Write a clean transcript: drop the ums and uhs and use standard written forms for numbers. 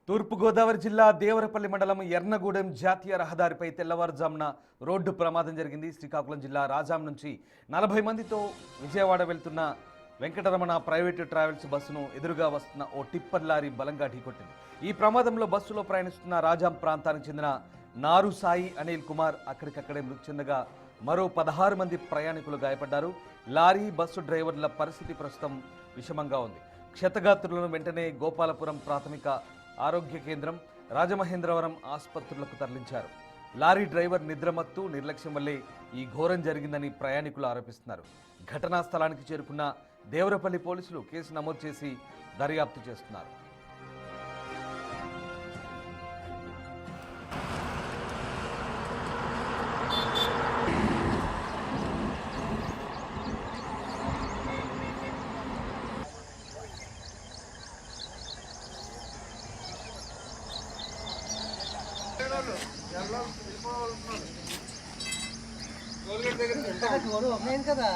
తూర్పుగోదావరి జిల్లా దేవరపల్లి మండలం ఎర్నగూడెం జాతీయ రహదారిపై తెల్లవారుజామున రోడ్డు ప్రమాదం జరిగింది. శ్రీకాకుళం జిల్లా రాజాం నుంచి 40 మందితో విజయవాడ వెళ్తున్న వెంకటరమణ ప్రైవేటు ట్రావెల్స్ బస్సును ఎదురుగా వస్తున్న ఓ టిప్పర్ లారీ బలంగా ఢీకొట్టింది. ఈ ప్రమాదంలో బస్సులో ప్రయాణిస్తున్న రాజాం ప్రాంతానికి చెందిన నారు సాయి అనిల్ కుమార్ అక్కడికక్కడే మృతి చెందగా మరో 16 మంది ప్రయాణికులు గాయపడ్డారు. లారీ బస్సు డ్రైవర్ల పరిస్థితి ప్రస్తుతం విషమంగా ఉంది. క్షతగాత్రులను వెంటనే గోపాలపురం ప్రాథమిక ఆరోగ్య కేంద్రం, రాజమహేంద్రవరం ఆసుపత్రులకు తరలించారు. లారీ డ్రైవర్ నిద్రమత్తు నిర్లక్ష్యం వల్లే ఈ ఘోరం జరిగిందని ప్రయాణికులు ఆరోపిస్తున్నారు. ఘటనా స్థలానికి చేరుకున్న దేవరపల్లి పోలీసులు కేసు నమోదు చేసి దర్యాప్తు చేస్తున్నారు. కదా